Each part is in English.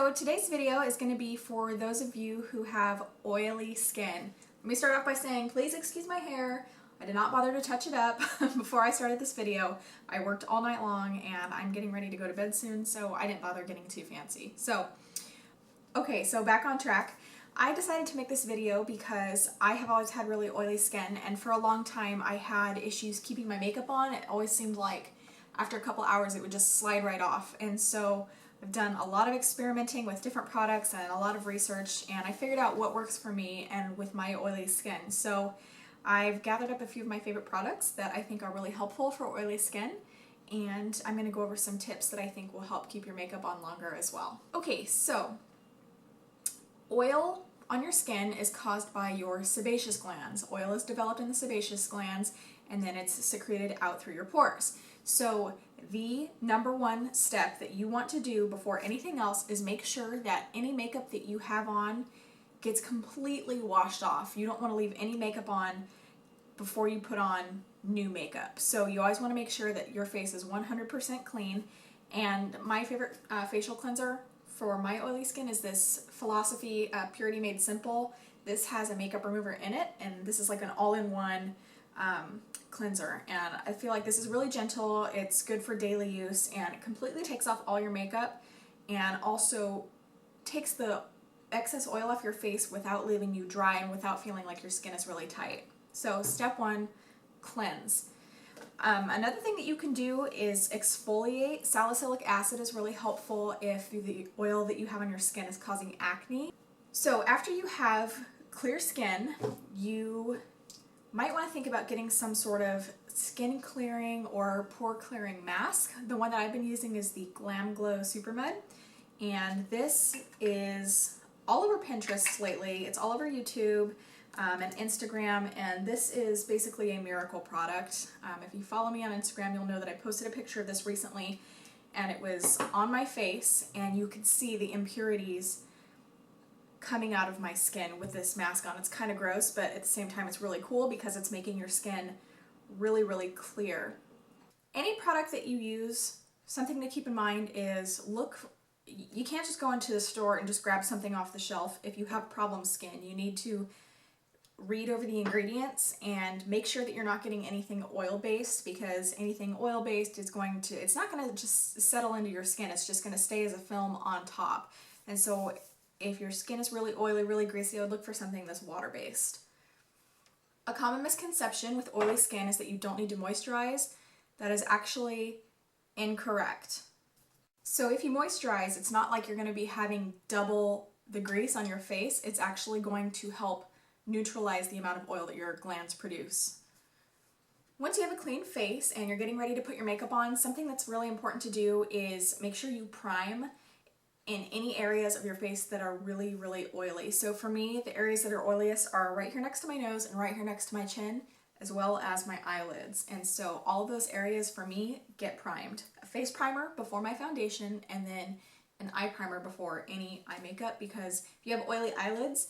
So today's video is going to be for those of you who have oily skin. Let me start off by saying, please excuse my hair. I did not bother to touch it up before I started this video. I worked all night long and I'm getting ready to go to bed soon, so I didn't bother getting too fancy. So back on track. I decided to make this video because I have always had really oily skin, and for a long time I had issues keeping my makeup on. It always seemed like after a couple hours it would just slide right off, and so I've done a lot of experimenting with different products and a lot of research, and I figured out what works for me and with my oily skin. So I've gathered up a few of my favorite products that I think are really helpful for oily skin, and I'm going to go over some tips that I think will help keep your makeup on longer as well. Okay, so oil on your skin is caused by your sebaceous glands. Oil is developed in the sebaceous glands and then it's secreted out through your pores. So the number one step that you want to do before anything else is make sure that any makeup that you have on gets completely washed off. You don't want to leave any makeup on before you put on new makeup. So you always want to make sure that your face is 100% clean. And my favorite facial cleanser for my oily skin is this Philosophy Purity Made Simple. This has a makeup remover in it, and this is like an all-in-one cleanser, and I feel like this is really gentle. It's good for daily use, and it completely takes off all your makeup and also takes the excess oil off your face without leaving you dry and without feeling like your skin is really tight. So step one, cleanse. Another thing that you can do is exfoliate. Salicylic acid is really helpful if the oil that you have on your skin is causing acne. So after you have clear skin, you might want to think about getting some sort of skin clearing or pore clearing mask. The one that I've been using is the Glam Glow Supermud, and this is all over Pinterest lately. It's all over YouTube and Instagram, and this is basically a miracle product. If you follow me on Instagram, you'll know that I posted a picture of this recently, and it was on my face, and you could see the impurities coming out of my skin with this mask on. It's kind of gross, but at the same time it's really cool because it's making your skin really, really clear. Any product that you use, something to keep in mind is you can't just go into the store and just grab something off the shelf. If you have problem skin, you need to read over the ingredients and make sure that you're not getting anything oil-based, because anything oil-based is it's not going to just settle into your skin. It's just going to stay as a film on top. And so if your skin is really oily, really greasy, I would look for something that's water-based. A common misconception with oily skin is that you don't need to moisturize. That is actually incorrect. So if you moisturize, it's not like you're going to be having double the grease on your face. It's actually going to help neutralize the amount of oil that your glands produce. Once you have a clean face and you're getting ready to put your makeup on, something that's really important to do is make sure you prime in any areas of your face that are really, really oily. So for me, the areas that are oiliest are right here next to my nose and right here next to my chin, as well as my eyelids. And so all of those areas for me get primed. A face primer before my foundation, and then an eye primer before any eye makeup, because if you have oily eyelids,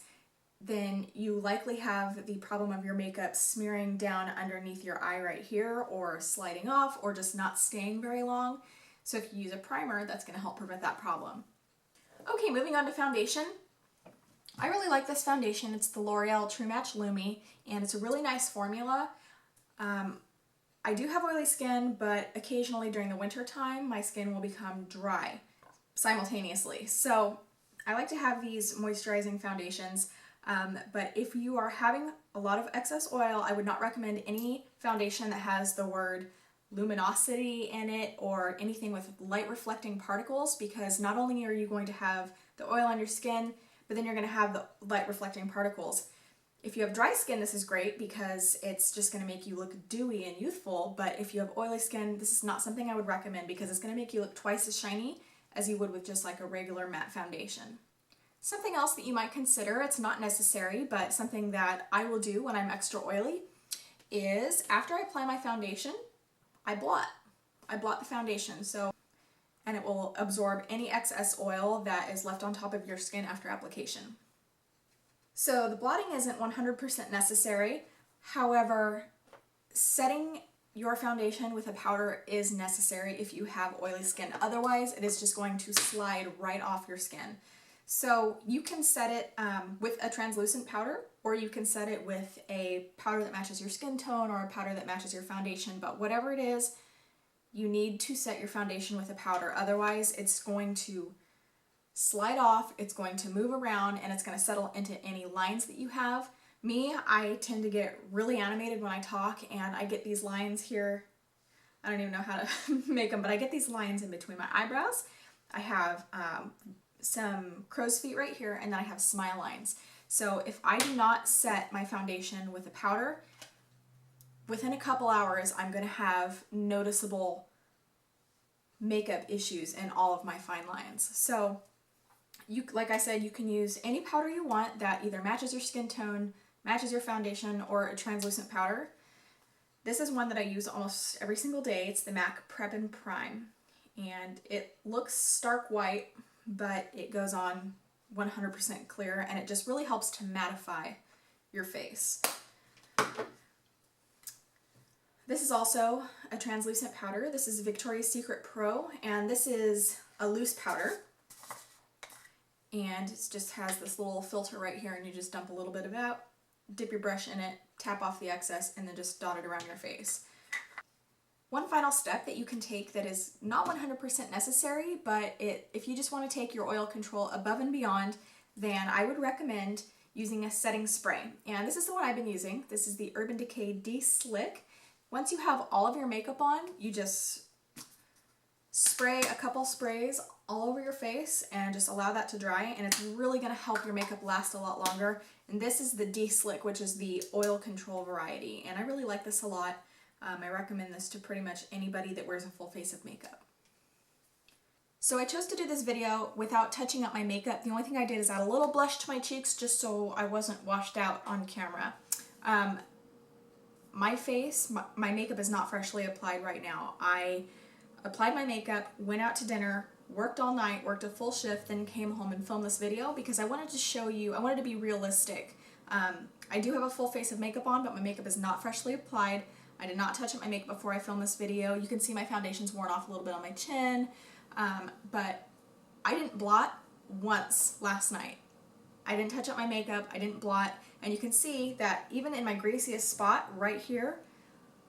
then you likely have the problem of your makeup smearing down underneath your eye right here, or sliding off, or just not staying very long. So if you use a primer, that's going to help prevent that problem. Okay, moving on to foundation. I really like this foundation. It's the L'Oreal True Match Lumi, and it's a really nice formula. I do have oily skin, but occasionally during the winter time, my skin will become dry simultaneously. So I like to have these moisturizing foundations, but if you are having a lot of excess oil, I would not recommend any foundation that has the word luminosity in it or anything with light reflecting particles, because not only are you going to have the oil on your skin, but then you're going to have the light reflecting particles. If you have dry skin, this is great because it's just going to make you look dewy and youthful, but if you have oily skin, this is not something I would recommend because it's going to make you look twice as shiny as you would with just like a regular matte foundation. Something else that you might consider, it's not necessary, but something that I will do when I'm extra oily, is after I apply my foundation, I blot the foundation, and it will absorb any excess oil that is left on top of your skin after application. So the blotting isn't 100% necessary. However, setting your foundation with a powder is necessary if you have oily skin. Otherwise, it is just going to slide right off your skin. So you can set it with a translucent powder, or you can set it with a powder that matches your skin tone or a powder that matches your foundation. But whatever it is, you need to set your foundation with a powder. Otherwise, it's going to slide off, it's going to move around, and it's going to settle into any lines that you have. Me, I tend to get really animated when I talk, and I get these lines here. I don't even know how to make them, but I get these lines in between my eyebrows. I have some crow's feet right here, and then I have smile lines. So if I do not set my foundation with a powder, within a couple hours, I'm going to have noticeable makeup issues in all of my fine lines. So like I said, you can use any powder you want that either matches your skin tone, matches your foundation, or a translucent powder. This is one that I use almost every single day. It's the MAC Prep and Prime. And it looks stark white, but it goes on 100% clear, and it just really helps to mattify your face. This is also a translucent powder. This is Victoria's Secret Pro, and this is a loose powder. And it just has this little filter right here, and you just dump a little bit of it out, dip your brush in it, tap off the excess, and then just dot it around your face. One final step that you can take that is not 100% necessary, but if you just want to take your oil control above and beyond, then I would recommend using a setting spray. And this is the one I've been using. This is the Urban Decay De-Slick. Once you have all of your makeup on, you just spray a couple sprays all over your face and just allow that to dry, and it's really going to help your makeup last a lot longer. And this is the De-Slick, which is the oil control variety, and I really like this a lot. I recommend this to pretty much anybody that wears a full face of makeup. So I chose to do this video without touching up my makeup. The only thing I did is add a little blush to my cheeks just so I wasn't washed out on camera. My face, my makeup is not freshly applied right now. I applied my makeup, went out to dinner, worked all night, worked a full shift, then came home and filmed this video because I wanted to show you, I wanted to be realistic. I do have a full face of makeup on, but my makeup is not freshly applied. I did not touch up my makeup before I filmed this video. You can see my foundation's worn off a little bit on my chin, but I didn't blot once last night. I didn't touch up my makeup, I didn't blot, and you can see that even in my greasiest spot right here,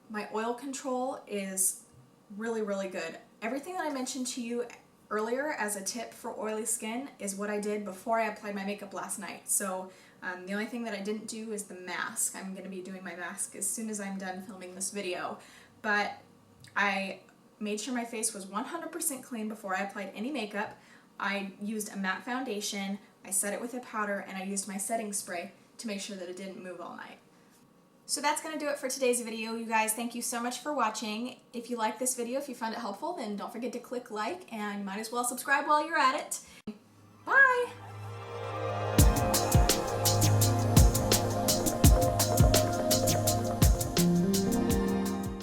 my oil control is really, really good. Everything that I mentioned to you earlier as a tip for oily skin is what I did before I applied my makeup last night. So the only thing that I didn't do is the mask. I'm going to be doing my mask as soon as I'm done filming this video. But I made sure my face was 100% clean before I applied any makeup. I used a matte foundation, I set it with a powder, and I used my setting spray to make sure that it didn't move all night. So that's going to do it for today's video, you guys. Thank you so much for watching. If you liked this video, if you found it helpful, then don't forget to click like, and you might as well subscribe while you're at it. Bye!